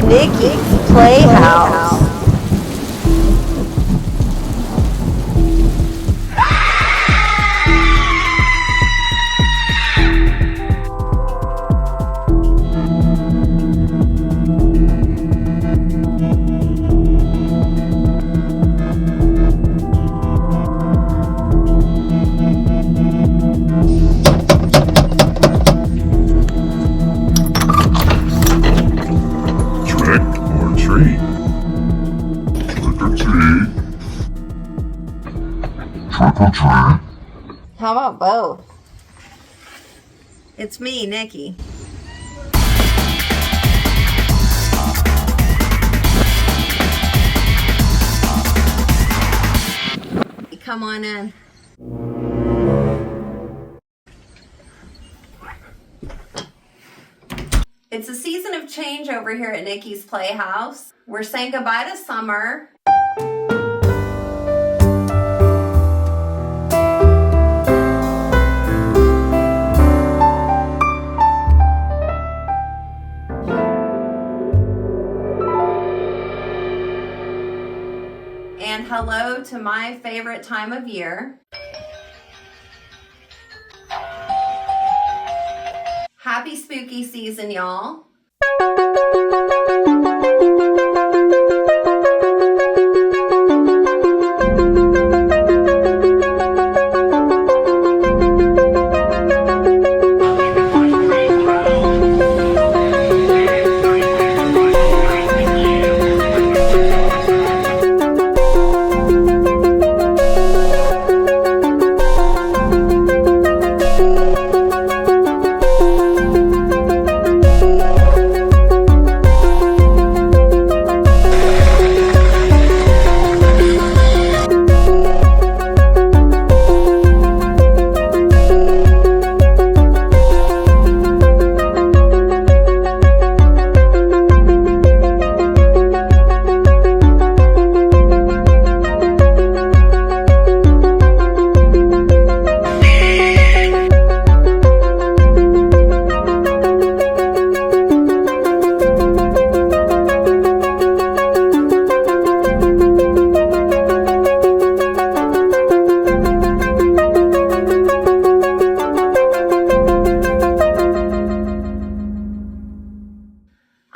Nickys Playhouse. How about both? It's me, Nicky. Come on in. It's a season of change over here at Nickys Playhouse. We're saying goodbye to summer. And hello to my favorite time of year. Happy spooky season, y'all.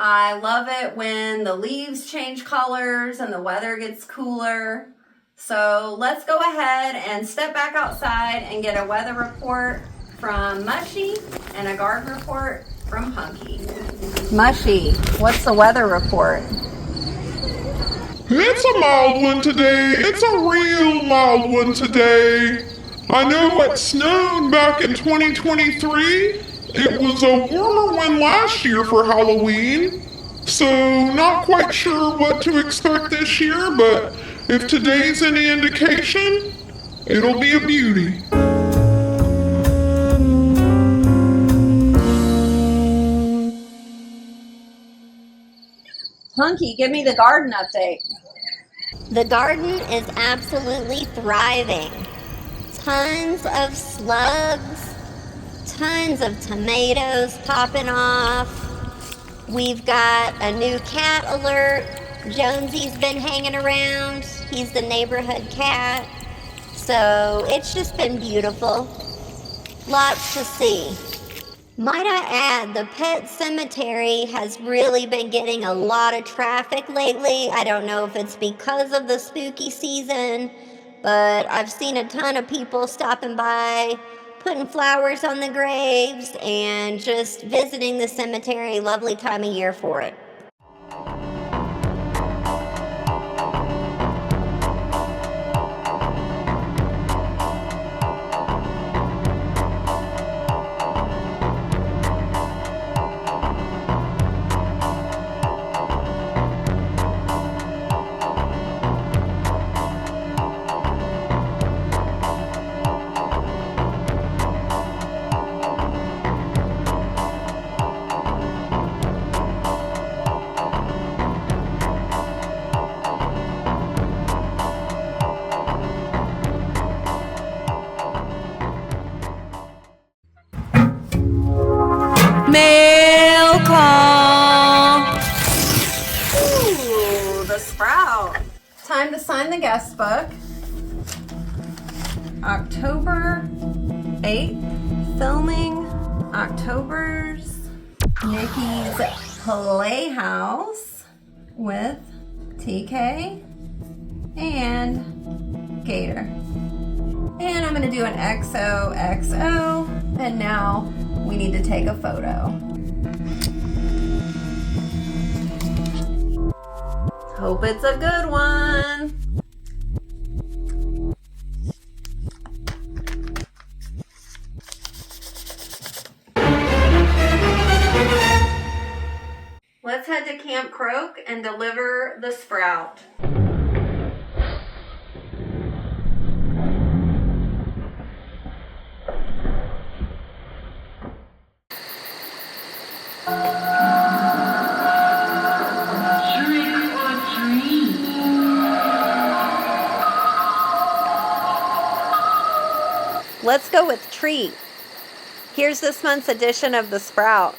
I love it when the leaves change colors and the weather gets cooler. So let's go ahead and step back outside and get a weather report from Mushy and a garden report from Punky. Mushy, what's the weather report? It's a mild one today. It's a real mild one today. I know it snowed back in 2023. It was a warmer one last year for Halloween. So not quite sure what to expect this year, but if today's any indication, it'll be a beauty. Punky, give me the garden update. The garden is absolutely thriving. Tons of slugs, tons of tomatoes popping off. We've got a new cat alert. Jonesy's been hanging around. He's the neighborhood cat. So it's just been beautiful. Lots to see. Might I add, the pet cemetery has really been getting a lot of traffic lately. I don't know if it's because of the spooky season, but I've seen a ton of people stopping by, putting flowers on the graves, and just visiting the cemetery. Lovely time of year for it. sprout. Time to sign the guest book. October 8th, filming October's Nickys Playhouse with TK and Gator. And I'm gonna do an XOXO, and now we need to take a photo. Hope it's a good one. Let's head to Camp Croak and deliver the sprout. Let's go with treat. Here's this month's edition of the sprout.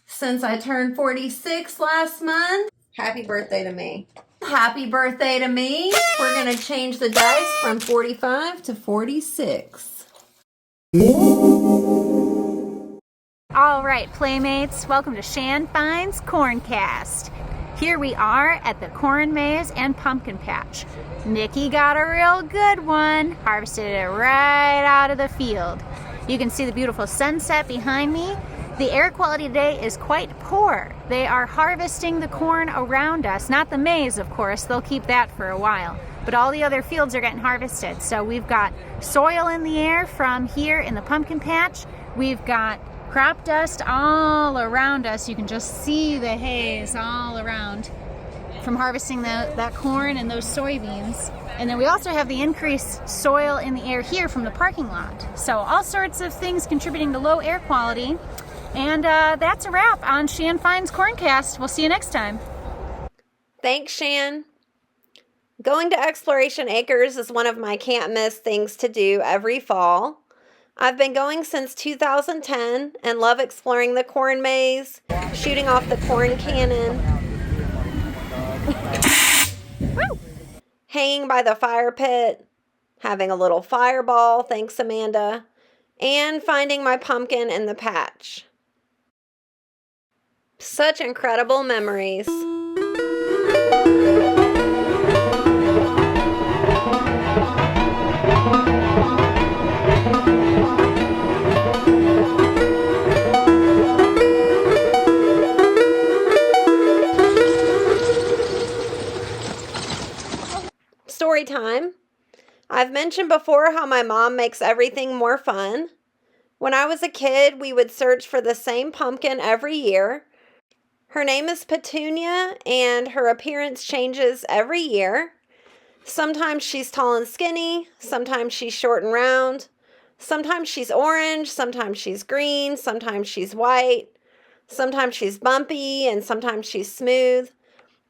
Since I turned 46 last month, happy birthday to me. Happy birthday to me. We're going to change the dice from 45 to 46. All right, Playmates, welcome to Shan Finds Corncast. Here we are at the corn maze and pumpkin patch. Nicky got a real good one, harvested it right out of the field. You can see the beautiful sunset behind me. The air quality today is quite poor. They are harvesting the corn around us, not the maize, of course. They'll keep that for a while. But all the other fields are getting harvested. So we've got soil in the air from here in the pumpkin patch. We've got crop dust all around us. You can just see the haze all around from harvesting that corn and those soybeans. And then we also have the increased soil in the air here from the parking lot. So all sorts of things contributing to low air quality. And that's a wrap on Shan Finds Corncast. We'll see you next time. Thanks, Shan. Going to Exploration Acres is one of my can't miss things to do every fall. I've been going since 2010 and love exploring the corn maze, shooting off the corn cannon, Hanging by the fire pit, having a little fireball, thanks Amanda, and finding my pumpkin in the patch. Such incredible memories. Story time. I've mentioned before how my mom makes everything more fun. When I was a kid, we would search for the same pumpkin every year. Her name is Petunia, and her appearance changes every year. Sometimes she's tall and skinny, sometimes she's short and round, sometimes she's orange, sometimes she's green, sometimes she's white, sometimes she's bumpy, and sometimes she's smooth.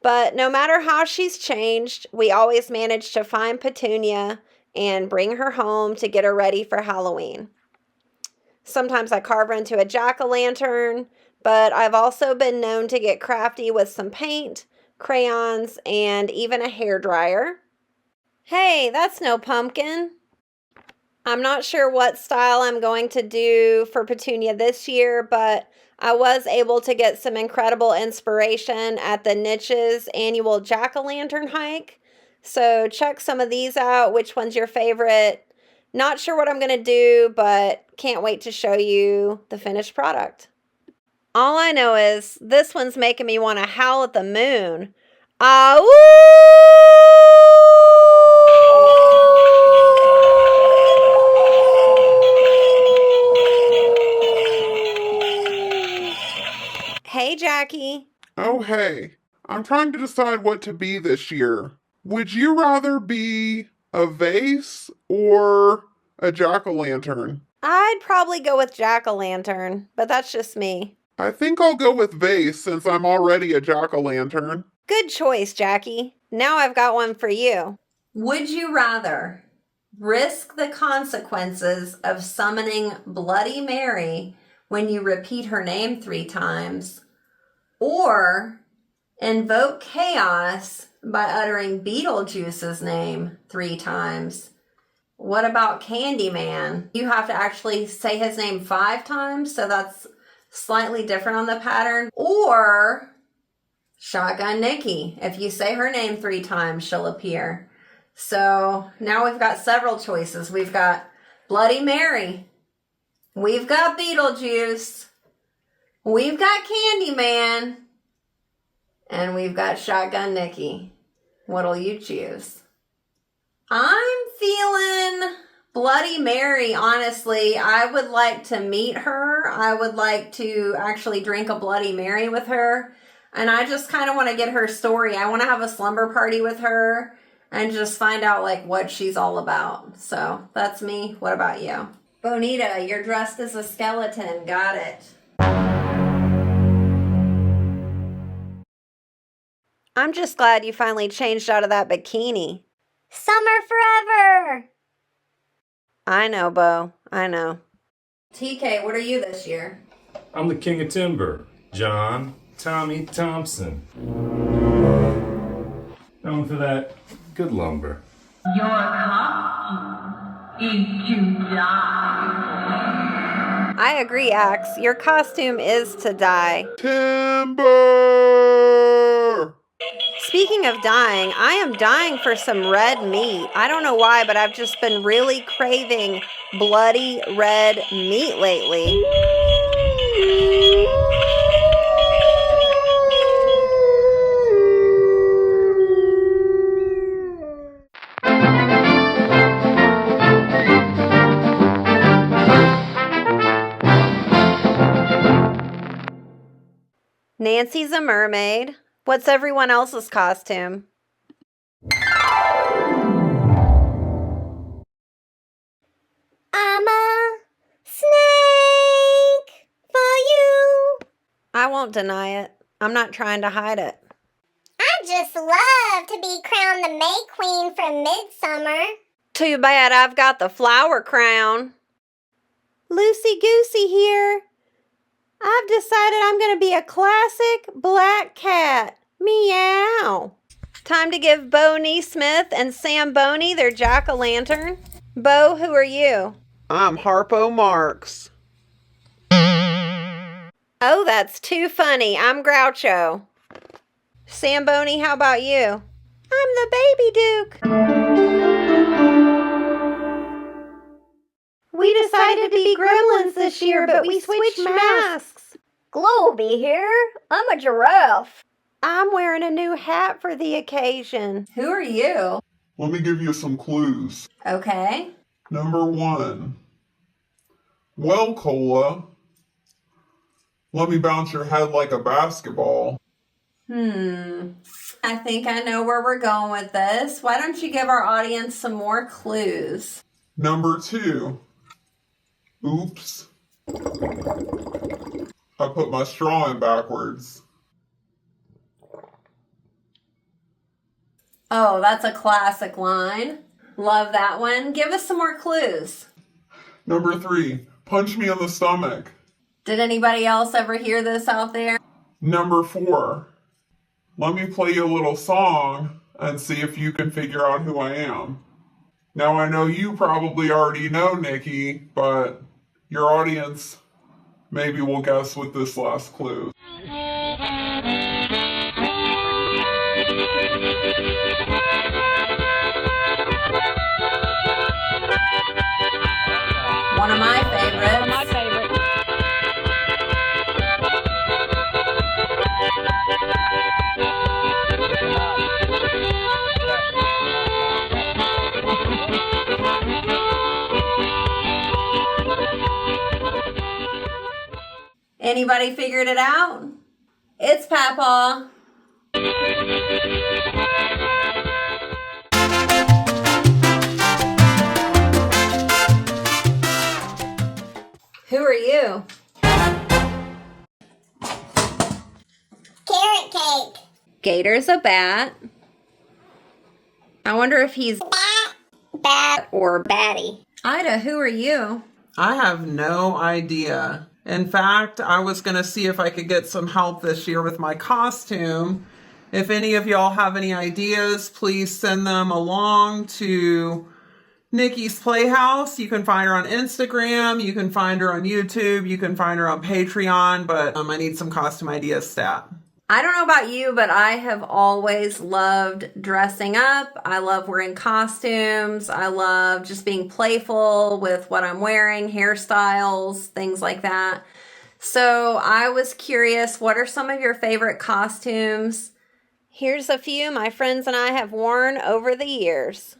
But no matter how she's changed, we always manage to find Petunia and bring her home to get her ready for Halloween. Sometimes I carve her into a jack-o'-lantern, but I've also been known to get crafty with some paint, crayons, and even a hairdryer. Hey, that's no pumpkin. I'm not sure what style I'm going to do for Petunia this year, but I was able to get some incredible inspiration at the Nickys annual jack-o'-lantern hike. So check some of these out. Which one's your favorite? Not sure what I'm going to do, but can't wait to show you the finished product. All I know is this one's making me want to howl at the moon. Awoooooo! Hey, Jackie. Oh, hey. I'm trying to decide what to be this year. Would you rather be a vase or a jack-o'-lantern? I'd probably go with jack-o'-lantern, but that's just me. I think I'll go with vase since I'm already a jack-o'-lantern. Good choice, Jackie. Now I've got one for you. Would you rather risk the consequences of summoning Bloody Mary when you repeat her name 3 times, or invoke chaos by uttering Beetlejuice's name 3 times? What about Candyman? You have to actually say his name 5 times, so that's slightly different on the pattern. Or Shotgun Nicky. If you say her name 3 times, she'll appear. So now we've got several choices. We've got Bloody Mary. We've got Beetlejuice. We've got Candyman. And we've got Shotgun Nicky. What'll you choose? I'm feeling Bloody Mary, honestly. I would like to meet her. I would like to actually drink a Bloody Mary with her. And I just kind of want to get her story. I want to have a slumber party with her and just find out like what she's all about. So that's me. What about you? Bonita, you're dressed as a skeleton. Got it. I'm just glad you finally changed out of that bikini. Summer forever! I know, Bo. I know. TK, what are you this year? I'm the king of timber, John Tommy Thompson. Known for that good lumber. Your costume is to die. I agree, Axe. Your costume is to die. Timber! Speaking of dying, I am dying for some red meat. I don't know why, but I've just been really craving bloody red meat lately. Nancy's a mermaid. What's everyone else's costume? I'm a snake for you. I won't deny it. I'm not trying to hide it. I just love to be crowned the May Queen from Midsummer. Too bad I've got the flower crown. Loosey Goosey here. I've decided I'm going to be a classic black cat. Meow. Time to give Bo Neesmith and Sam Boney their jack-o'-lantern. Bo, who are you? I'm Harpo Marx. Oh, that's too funny. I'm Groucho. Sam Boney, how about you? I'm the Baby Duke. We decided to be gremlins this year, but we switched masks. Globy here. I'm a giraffe. I'm wearing a new hat for the occasion. Who are you? Let me give you some clues. Okay. Number 1. Well, Cola, let me bounce your head like a basketball. I think I know where we're going with this. Why don't you give our audience some more clues? Number 2. Oops. I put my straw in backwards. Oh, that's a classic line. Love that one. Give us some more clues. Number 3. Punch me in the stomach. Did anybody else ever hear this out there? Number 4. Let me play you a little song and see if you can figure out who I am. Now I know you probably already know Nikki, but your audience maybe will guess with this last clue. One of my favorites. Anybody figured it out? It's Papa. Who are you? Carrot cake. Gator's a bat. I wonder if he's Bat or batty. Ida, who are you? I have no idea. In fact, I was going to see if I could get some help this year with my costume. If any of y'all have any ideas, please send them along to Nickys Playhouse. You can find her on Instagram. You can find her on YouTube. You can find her on Patreon. But I need some costume ideas stat. I don't know about you, but I have always loved dressing up. I love wearing costumes. I love just being playful with what I'm wearing, hairstyles, things like that. So I was curious, what are some of your favorite costumes? Here's a few my friends and I have worn over the years.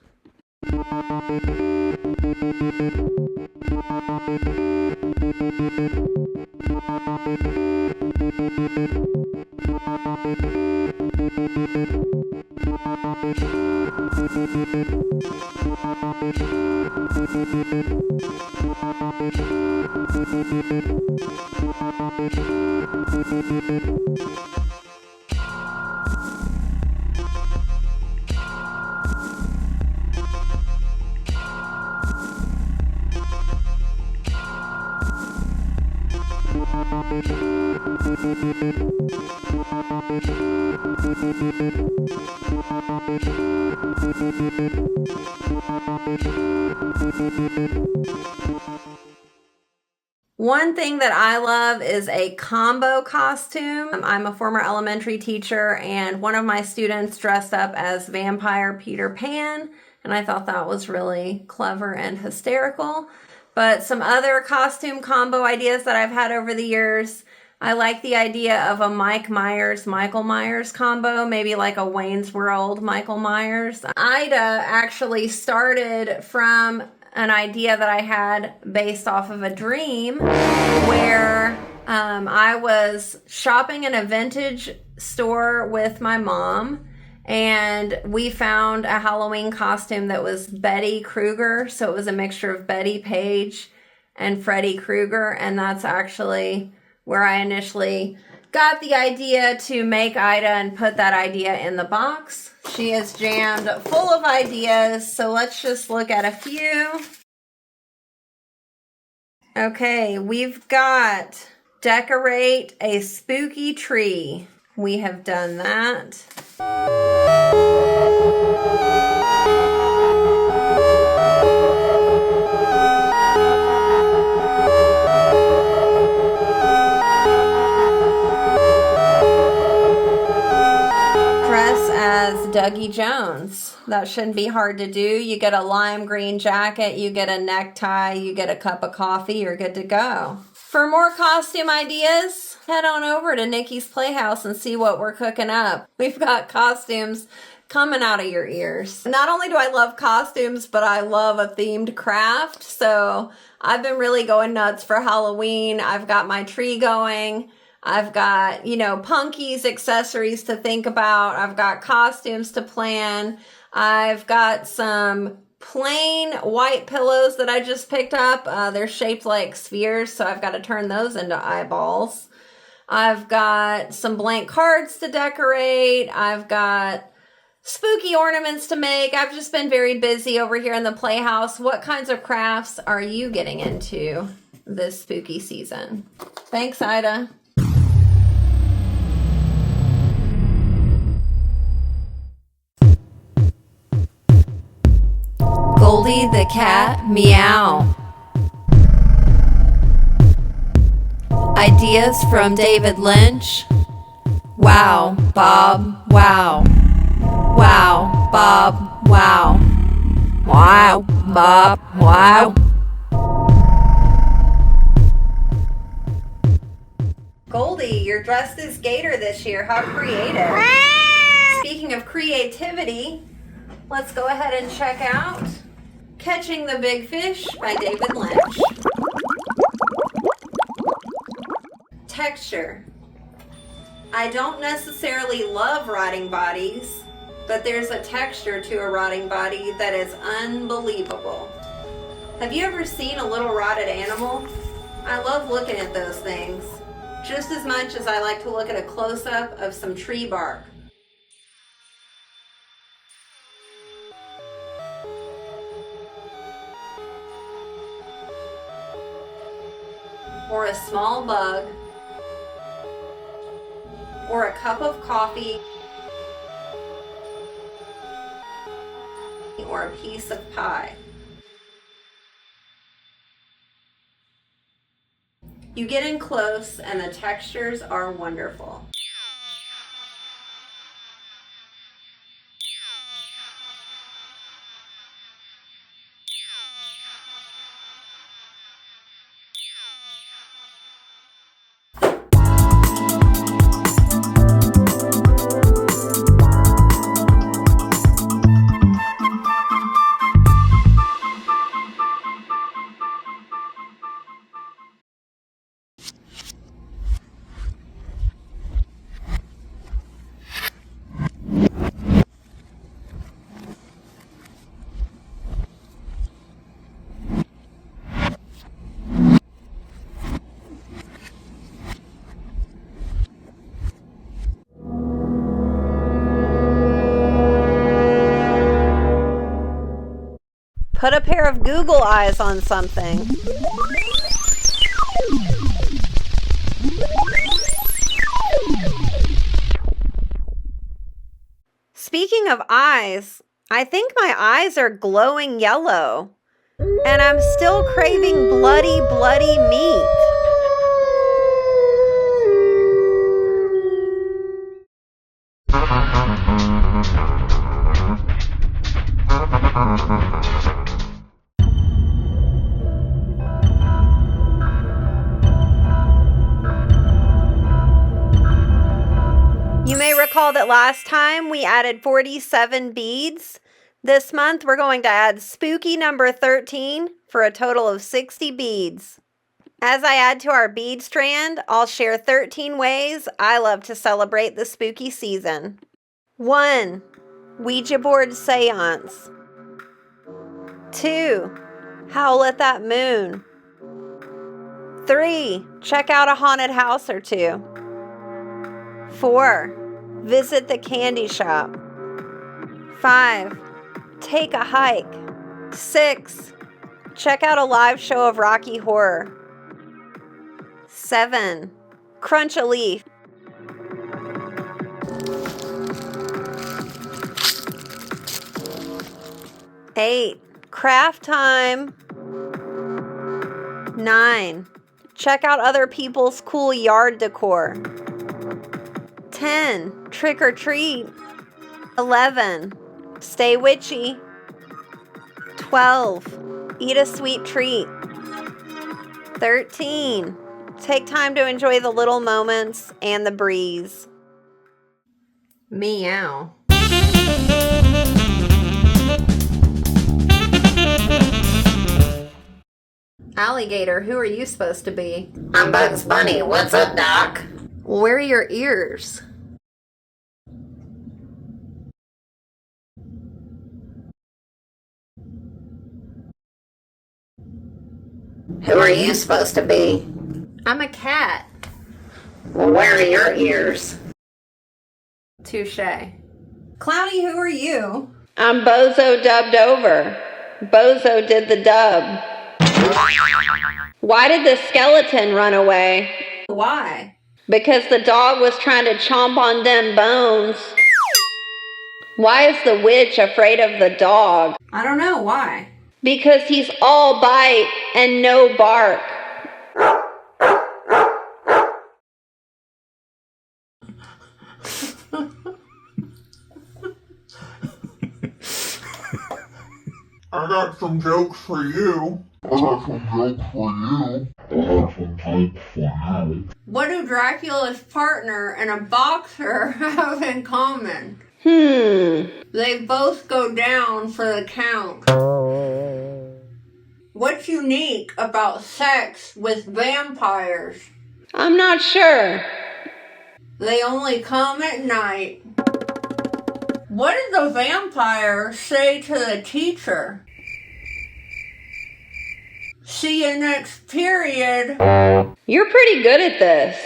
One thing that I love is a combo costume. I'm a former elementary teacher, and one of my students dressed up as Vampire Peter Pan, and I thought that was really clever and hysterical. But some other costume combo ideas that I've had over the years, I like the idea of a Mike Myers, Michael Myers combo, maybe like a Wayne's World Michael Myers. Ida actually started from an idea that I had based off of a dream where I was shopping in a vintage store with my mom, and we found a Halloween costume that was Betty Krueger. So it was a mixture of Betty Page and Freddy Krueger, and that's actually where I initially got the idea to make Ida and put that idea in the box. She is jammed full of ideas, so let's just look at a few. Okay, we've got decorate a spooky tree. We have done that. Dress as Dougie Jones. That shouldn't be hard to do. You get a lime green jacket, you get a necktie, you get a cup of coffee, you're good to go. For more costume ideas, head on over to Nickys Playhouse and see what we're cooking up. We've got costumes coming out of your ears. Not only do I love costumes, but I love a themed craft. So I've been really going nuts for Halloween. I've got my tree going. I've got, punkies, accessories to think about. I've got costumes to plan. I've got some plain white pillows that I just picked up. They're shaped like spheres, so I've got to turn those into eyeballs. I've got some blank cards to decorate. I've got spooky ornaments to make. I've just been very busy over here in the Playhouse. What kinds of crafts are you getting into this spooky season? Thanks, Ida. Goldie the cat, meow. Ideas from David Lynch. Wow, Bob, wow. Wow, Bob, wow. Wow, Bob, wow. Goldie, you're dressed as Gator this year. How creative. Speaking of creativity, let's go ahead and check out Catching the Big Fish by David Lynch. Texture. I don't necessarily love rotting bodies, but there's a texture to a rotting body that is unbelievable. Have you ever seen a little rotted animal? I love looking at those things, just as much as I like to look at a close-up of some tree bark. Or a small bug, or a cup of coffee, or a piece of pie. You get in close and the textures are wonderful. Put a pair of Google eyes on something. Speaking of eyes, I think my eyes are glowing yellow, and I'm still craving bloody, bloody meat. You may recall that last time we added 47 beads. This month we're going to add spooky number 13 for a total of 60 beads. As I add to our bead strand, I'll share 13 ways I love to celebrate the spooky season. 1. Ouija board seance. 2. Howl at that moon. 3. Check out a haunted house or two. 4. Visit the candy shop. 5. Take a hike. 6. Check out a live show of Rocky Horror. 7. Crunch a leaf. 8. 8. Craft time. 9. Check out other people's cool yard decor. 10. Trick or treat. 11. Stay witchy. 12. Eat a sweet treat. 13. Take time to enjoy the little moments and the breeze. Meow. Alligator, who are you supposed to be? I'm Bugs Bunny. What's up, Doc? Where are your ears? Who are you supposed to be? I'm a cat. Well, where are your ears? Touche. Cloudy, who are you? I'm Bozo dubbed over. Bozo did the dub. Why did the skeleton run away? Why? Because the dog was trying to chomp on them bones. Why is the witch afraid of the dog? I don't know. Why? Because he's all bite and no bark. I got some jokes for you. What do Dracula's partner and a boxer have in common? They both go down for the count. What's unique about sex with vampires? I'm not sure. They only come at night. What did the vampire say to the teacher? See you next period. You're pretty good at this.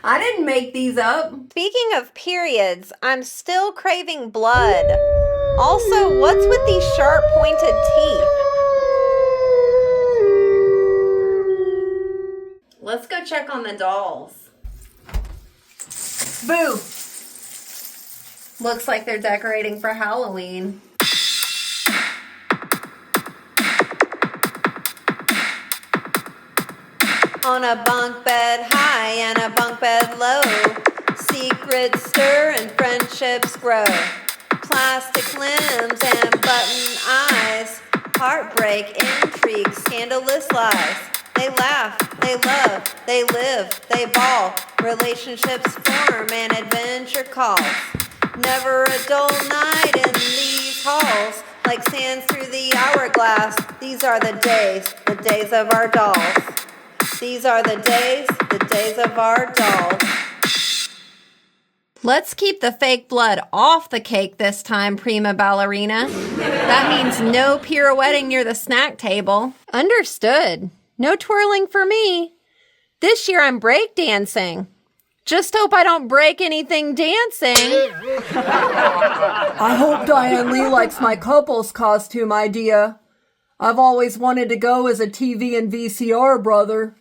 I didn't make these up. Speaking of periods, I'm still craving blood. Also, what's with these sharp pointed teeth? Let's go check on the dolls. Boo! Looks like they're decorating for Halloween. On a bunk bed high and a bunk bed low, secrets stir and friendships grow. Plastic limbs and button eyes, heartbreak, intrigue, scandalous lies. They laugh, they love, they live, they ball. Relationships form and adventure calls. Never a dull night in these halls. Like sands through the hourglass. These are the days of our dolls. These are the days of our dolls. Let's keep the fake blood off the cake this time, prima ballerina. That means no pirouetting near the snack table. Understood. No twirling for me. This year I'm breakdancing. Just hope I don't break anything dancing. I hope Diane Lee likes my couple's costume idea. I've always wanted to go as a TV and VCR brother.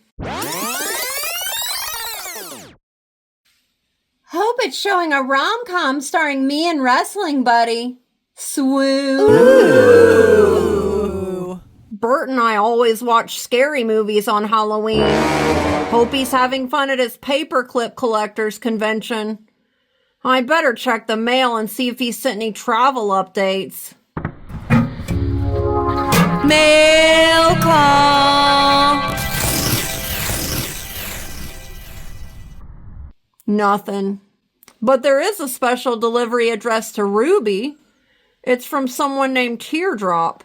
Hope it's showing a rom-com starring me and Wrestling Buddy. Swoon. Ooh. Bert and I always watch scary movies on Halloween. Hope he's having fun at his paperclip collector's convention. I better check the mail and see if he sent any travel updates. Mail call. Nothing. But there is a special delivery addressed to Ruby. It's from someone named Teardrop.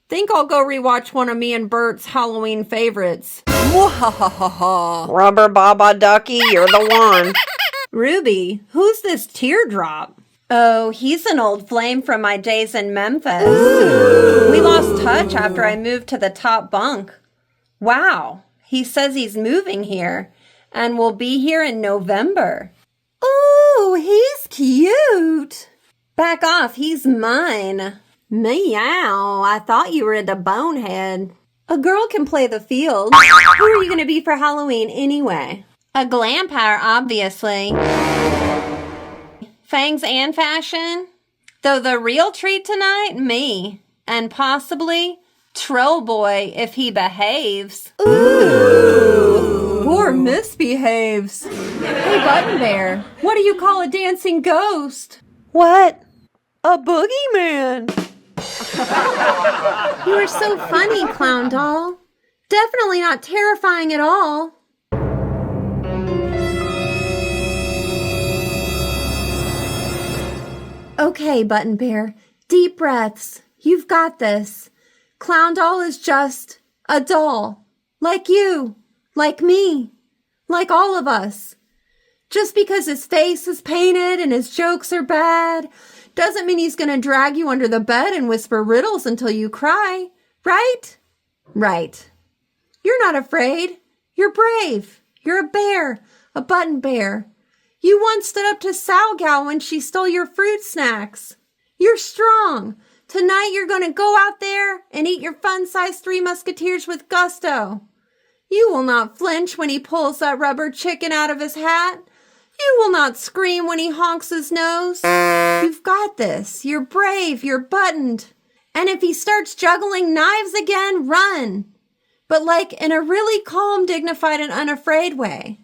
Think I'll go rewatch one of me and Bert's Halloween favorites. Rubber Baba Ducky, you're the one. Ruby, who's this Teardrop? Oh, he's an old flame from my days in Memphis. We lost touch after I moved to the top bunk. Wow, he says he's moving here and will be here in November. Ooh, he's cute. Back off, he's mine. Meow, I thought you were into Bonehead. A girl can play the field. Who are you going to be for Halloween anyway? A glampire, obviously. Fangs and fashion? Though the real treat tonight, me. and possibly Troll Boy if he behaves. Ooh, poor misbehaves. Hey, Button Bear, what do you call a dancing ghost? What? A boogeyman. You are so funny, Clown Doll. Definitely not terrifying at all. Okay, Button Bear, deep breaths. You've got this. Clown Doll is just a doll. Like you, like me, like all of us. Just because his face is painted and his jokes are bad doesn't mean he's going to drag you under the bed and whisper riddles until you cry, right? Right. You're not afraid. You're brave. You're a bear, a Button Bear. You once stood up to Sal Gal when she stole your fruit snacks. You're strong. Tonight you're going to go out there and eat your fun-sized Three Musketeers with gusto. You will not flinch when he pulls that rubber chicken out of his hat. You will not scream when he honks his nose. You've got this. You're brave. You're buttoned. And if he starts juggling knives again, run. But like in a really calm, dignified, and unafraid way.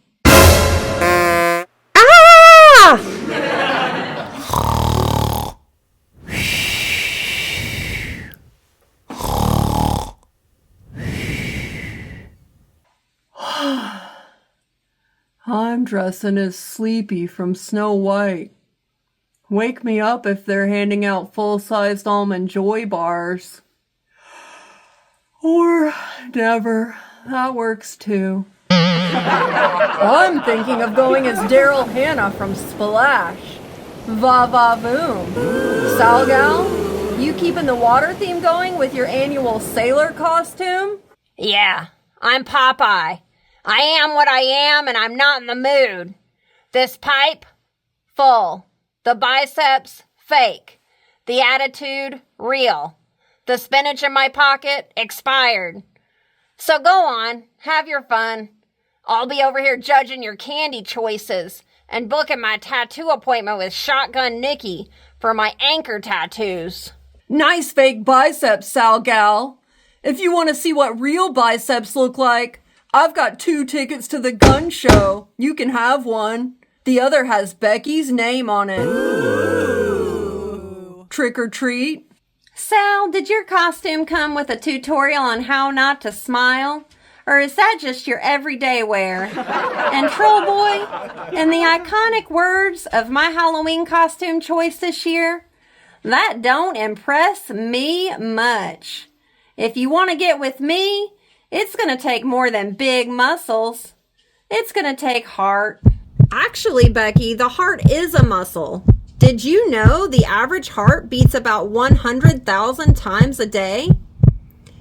I'm dressing as Sleepy from Snow White. Wake me up if they're handing out full-sized Almond Joy bars. Or never. That works too. I'm thinking of going as Daryl Hannah from Splash. Va va voom. Sal Gal, you keeping the water theme going with your annual sailor costume? Yeah, I'm Popeye. I am what I am, and I'm not in the mood. This pipe, full. The biceps, fake. The attitude, real. The spinach in my pocket, expired. So go on, have your fun. I'll be over here judging your candy choices and booking my tattoo appointment with Shotgun Nicky for my anchor tattoos. Nice fake biceps, Sal Gal. If you want to see what real biceps look like, I've got 2 tickets to the gun show. You can have one. The other has Becky's name on it. Ooh. Trick or treat. Sal, did your costume come with a tutorial on how not to smile? Or is that just your everyday wear? And Troll Boy, in the iconic words of my Halloween costume choice this year, that don't impress me much. If you want to get with me, it's going to take more than big muscles. It's going to take heart. Actually, Becky, the heart is a muscle. Did you know the average heart beats about 100,000 times a day?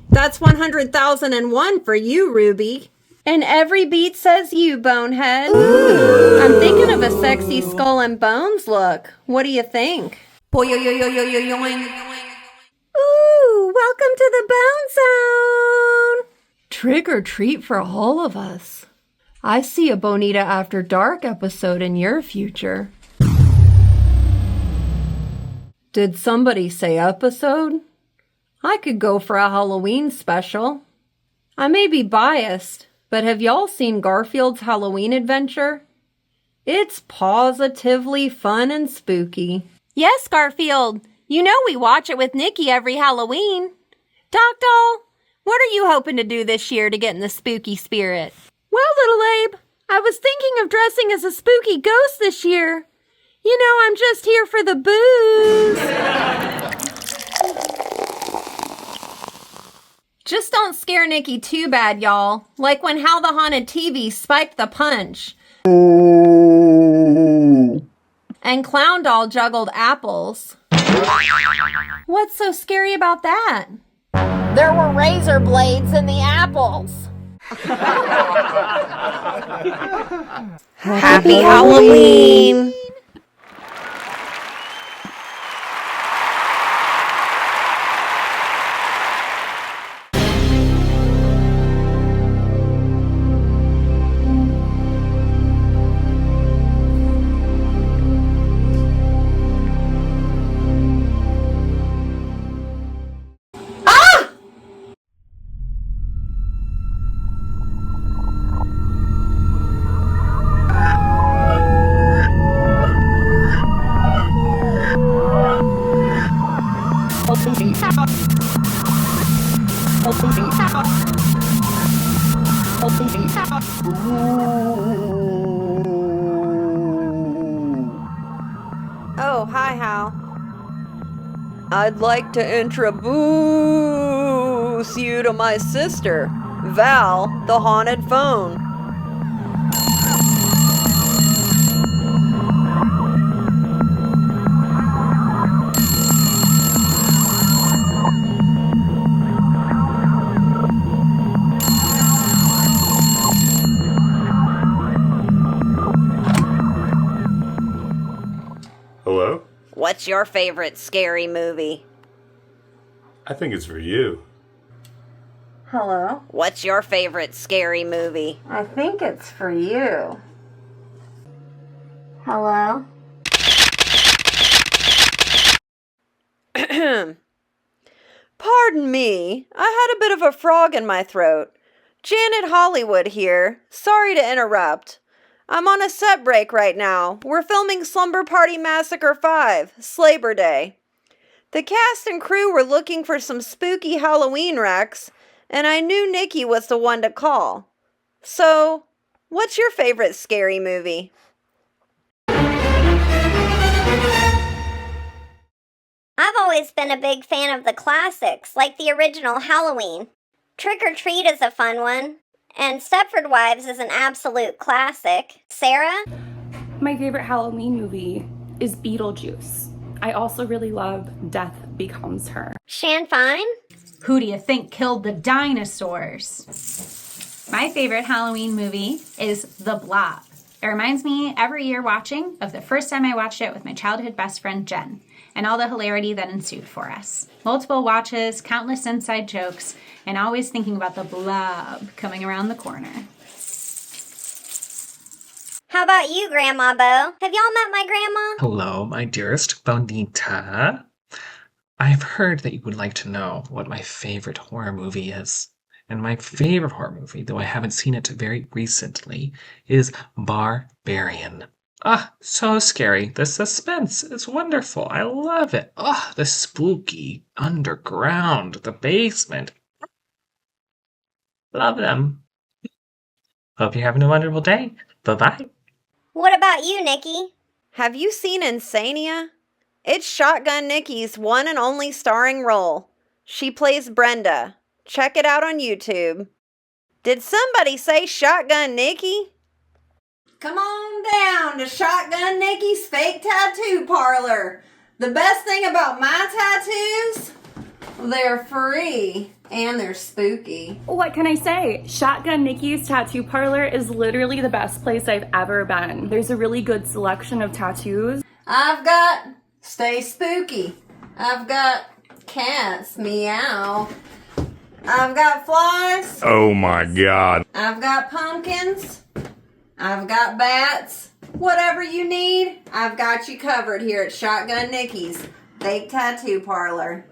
That's 100,001 for you, Ruby. And every beat says you, bonehead. Ooh. I'm thinking of a sexy skull and bones look. What do you think? Boy-yo-yo-yo-yo-yo-yoing. Ooh, welcome to the Bone Zone. Trick or treat for all of us. I see a Bonita After Dark episode in your future. Did somebody say episode? I could go for a Halloween special. I may be biased, but have y'all seen Garfield's Halloween Adventure? It's positively fun and spooky. Yes, Garfield. You know we watch it with Nicky every Halloween. Doc Doll, what are you hoping to do this year to get in the spooky spirit? Well, little Abe, I was thinking of dressing as a spooky ghost this year. You know, I'm just here for the booze. Just don't scare Nicky too bad, y'all. Like when How the Haunted TV spiked the punch. And Clown Doll juggled apples. What's so scary about that? There were razor blades in the apples. Happy Halloween! Oh, hi, Hal. I'd like to introduce you to my sister, Val, the haunted phone. Hello? What's your favorite scary movie? I think it's for you. Hello? What's your favorite scary movie? I think it's for you. Hello? Pardon me, I had a bit of a frog in my throat. Janet Hollywood here. Sorry to interrupt. I'm on a set break right now. We're filming Slumber Party Massacre 5, Slaver Day. The cast and crew were looking for some spooky Halloween wrecks, and I knew Nicky was the one to call. So, what's your favorite scary movie? I've always been a big fan of the classics, like the original Halloween. Trick or Treat is a fun one, and Stepford Wives is an absolute classic. Sarah? My favorite Halloween movie is Beetlejuice. I also really love Death Becomes Her. Shan Fine? Who do you think killed the dinosaurs? My favorite Halloween movie is The Blob. It reminds me every year watching of the first time I watched it with my childhood best friend Jen, and all the hilarity that ensued for us. Multiple watches, countless inside jokes, and always thinking about the blob coming around the corner. How about you, Grandma Bo? Have y'all met my grandma? Hello, my dearest Bonita. I've heard that you would like to know what my favorite horror movie is. And my favorite horror movie, though I haven't seen it very recently, is Barbarian. Ah, so scary. The suspense is wonderful. I love it. Ah, the spooky underground, the basement. Love them. Hope you're having a wonderful day. Bye-bye. What about you, Nicky? Have you seen Insania? It's Shotgun Nicky's one and only starring role. She plays Brenda. Check it out on YouTube. Did somebody say Shotgun Nicky? Come on down to Shotgun Nicky's fake tattoo parlor. The best thing about my tattoos, they're free and they're spooky. What can I say? Shotgun Nicky's tattoo parlor is literally the best place I've ever been. There's a really good selection of tattoos. I've got Stay Spooky. I've got cats, meow. I've got flies. Oh my God. I've got pumpkins. I've got bats. Whatever you need, I've got you covered here at Shotgun Nicky's fake tattoo parlor.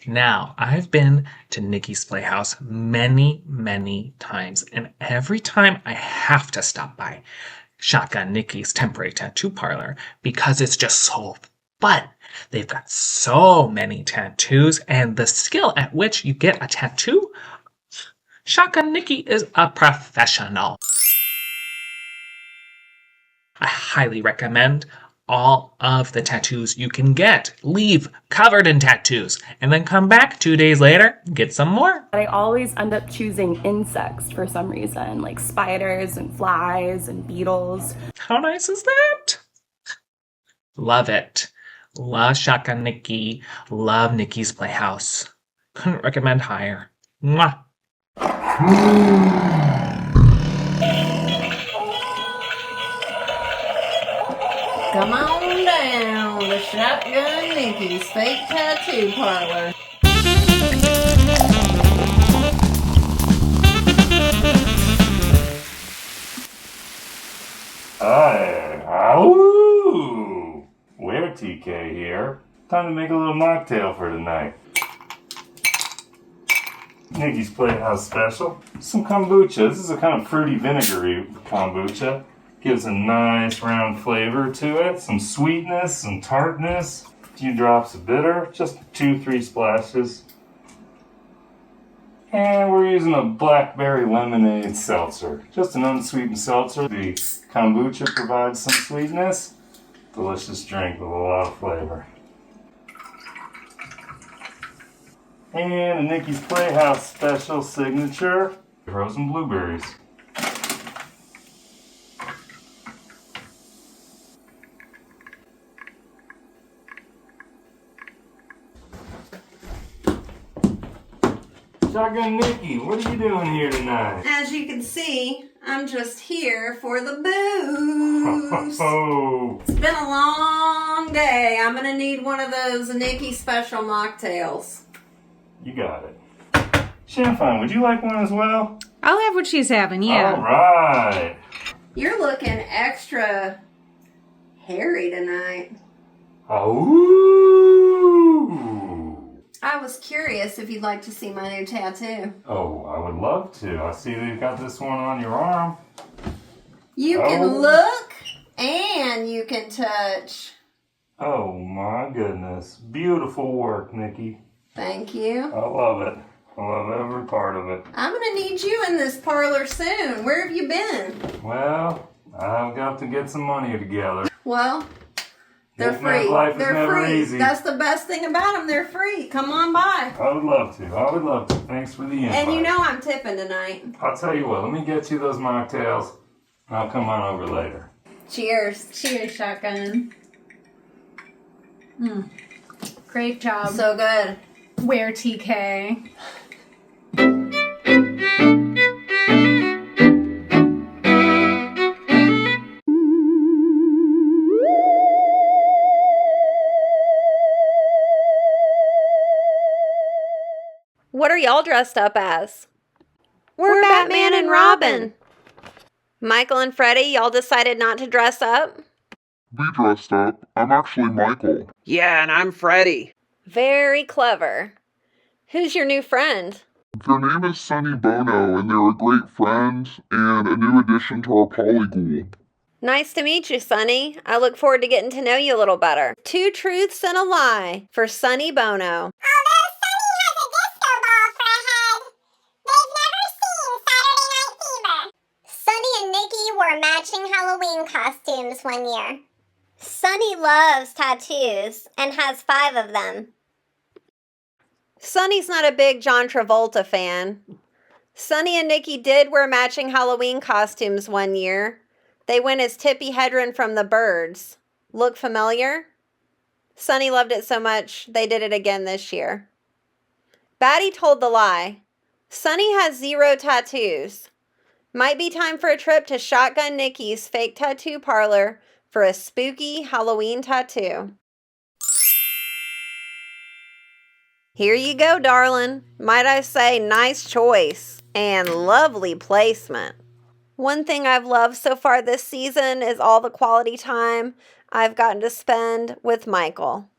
Now, I've been to Nickys Playhouse many, many times, and every time I have to stop by Shotgun Nicky's temporary tattoo parlor because it's just so fun. They've got so many tattoos, and the skill at which you get a tattoo, Shotgun Nicky is a professional. I highly recommend all of the tattoos you can get. Leave covered in tattoos, and then come back 2 days later and get some more. I always end up choosing insects for some reason, like spiders and flies and beetles. How nice is that? Love it. Love Shotgun Nicky. Love Nickys Playhouse. Couldn't recommend higher. Mwah. Come on down to Shotgun Nicky's fake tattoo parlor. Hi, Awoooooo! Where TK here. Time to make a little mocktail for tonight. Nickys Playhouse special. Some kombucha. This is a kind of fruity vinegary kombucha. Gives a nice round flavor to it. Some sweetness, some tartness. A few drops of bitter. Just 2-3 splashes. And we're using a blackberry lemonade seltzer. Just an unsweetened seltzer. The kombucha provides some sweetness. delicious drink with a lot of flavor. And a Nickys Playhouse special signature, frozen blueberries. Shotgun Nicky, what are you doing here tonight? As you can see, I'm just here for the booze. It's been a long day. I'm gonna need one of those Nicky special mocktails. You got it. Champagne, would you like one as well? I'll have what she's having, yeah. All right. You're looking extra hairy tonight. Awoooooo! I was curious if you'd like to see my new tattoo. Oh, I would love to. I see that you've got this one on your arm. You can look and you can touch. Oh my goodness. Beautiful work, Nicky. Thank you. I love it. I love every part of it. I'm gonna need you in this parlor soon. Where have you been? Well, I've got to get some money together. Well, they're Wolfman free. life is They're never free. easy. That's the best thing about them. They're free. Come on by. I would love to. I would love to. Thanks for the invite. And you know I'm tipping tonight. I'll tell you what. Let me get you those mocktails. I'll come on over later. Cheers. Cheers, Shotgun. Great job. So good. Where, TK? What are y'all dressed up as? We're Batman and Robin. Michael and Freddie, y'all decided not to dress up? We dressed up. I'm actually Michael. Yeah, and I'm Freddie. Very clever. Who's your new friend? Their name is Sunny Bono, and they're a great friend and a new addition to our polyghoul. Nice to meet you, Sunny. I look forward to getting to know you a little better. 2 truths and a lie for Sunny Bono. Although Sunny has a disco ball for a head, they've never seen Saturday Night Fever. Sunny and Nicky wore matching Halloween costumes one year. Sunny loves tattoos and has 5 of them. Sunny's not a big John Travolta fan. Sunny and Nicky did wear matching Halloween costumes one year. They went as Tippi Hedren from The Birds. Look familiar? Sunny loved it so much, they did it again this year. Batty told the lie. Sunny has 0 tattoos. Might be time for a trip to Shotgun Nicky's fake tattoo parlor for a spooky Halloween tattoo. Here you go, darling. Might I say, nice choice and lovely placement. One thing I've loved so far this season is all the quality time I've gotten to spend with Michael.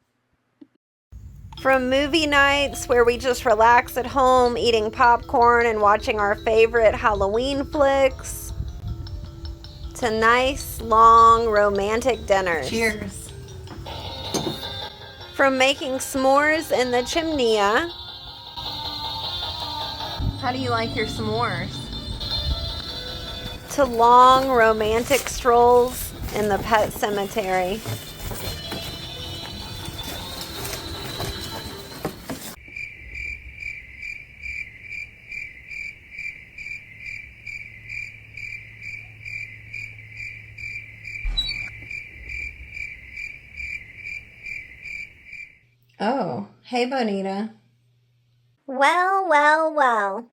From movie nights where we just relax at home eating popcorn and watching our favorite Halloween flicks, to nice, long, romantic dinners. Cheers. From making s'mores in the chimney. How do you like your s'mores? To long, romantic strolls in the pet cemetery. Oh, hey, Bonita. Well, well, well.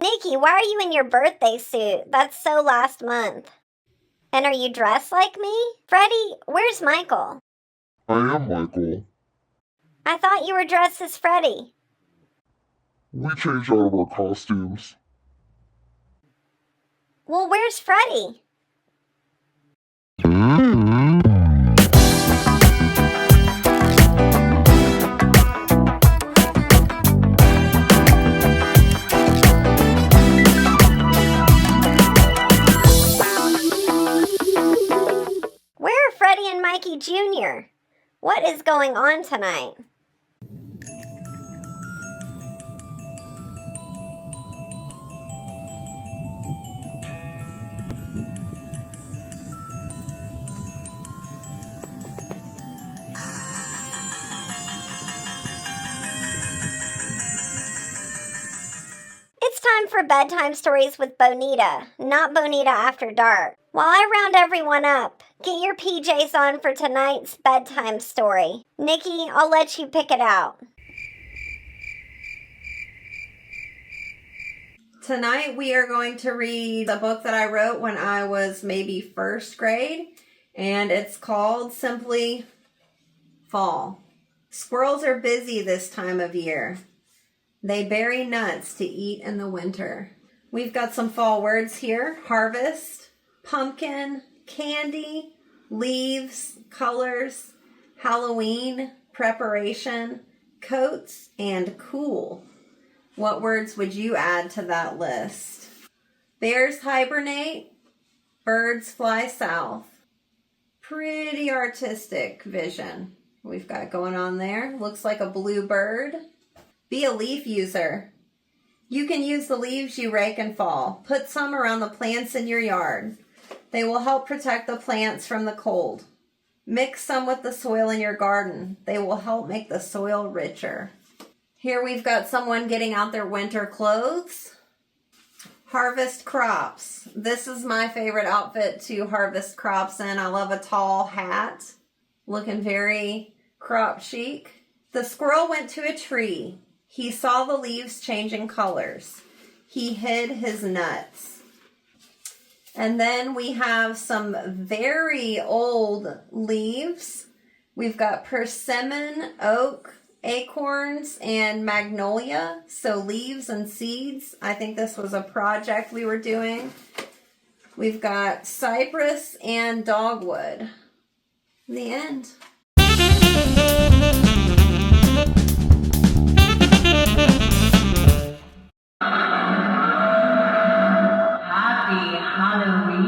Nicky, why are you in your birthday suit? That's so last month. And are you dressed like me? Freddie, where's Michael? I am Michael. I thought you were dressed as Freddie. We changed out of our costumes. Well, where's Freddie? Where are Freddie and Mikey Jr.? What is going on tonight? time for bedtime stories with Bonita, not Bonita After Dark. While I round everyone up, get your PJs on for tonight's bedtime story. Nikki, I'll let you pick it out. Tonight we are going to read a book that I wrote when I was maybe first grade, and it's called simply Fall. Squirrels are busy this time of year. They bury nuts to eat in the winter. We've got some fall words here: harvest, pumpkin, candy, leaves, colors, Halloween, preparation, coats, and cool. What words would you add to that list? Bears hibernate, birds fly south. Pretty artistic vision we've got going on there. Looks like a blue bird. Be a leaf user. You can use the leaves you rake in fall. Put some around the plants in your yard. They will help protect the plants from the cold. Mix some with the soil in your garden. They will help make the soil richer. Here we've got someone getting out their winter clothes. Harvest crops. This is my favorite outfit to harvest crops in. I love a tall hat. Looking very crop chic. The squirrel went to a tree. He saw the leaves changing colors. He hid his nuts. And then we have some very old leaves. We've got persimmon, oak, acorns, and magnolia. So leaves and seeds. I think this was a project we were doing. We've got cypress and dogwood. The end. Happy Halloween.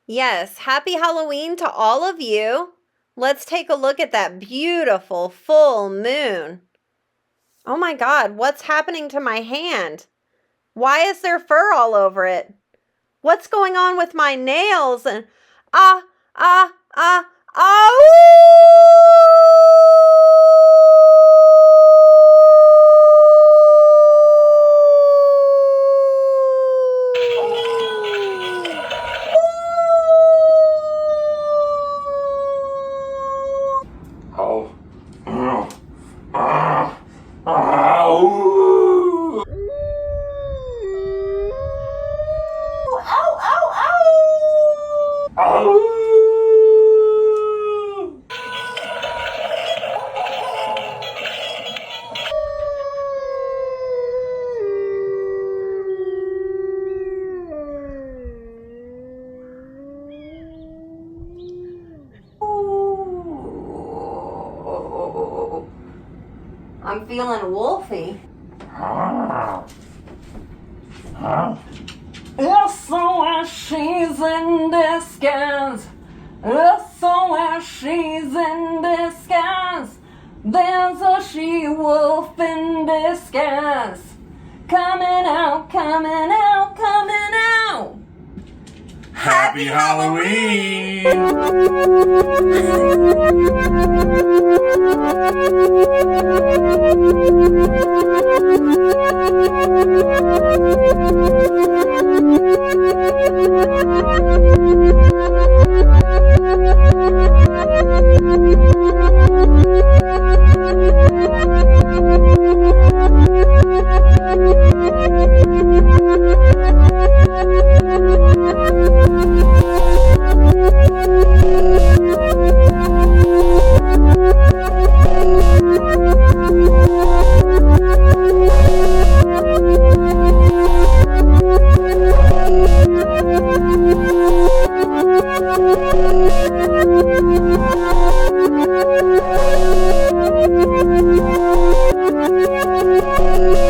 Yes, happy Halloween to all of you. Let's take a look at that beautiful full moon. Oh my God, what's happening to my hand? Why is there fur all over it? What's going on with my nails? And I'm feeling wolfy. SOS, she's in disguise. SOS, she's in disguise. There's a she-wolf in disguise. Coming out, coming out, coming out. Happy Halloween! Thank you.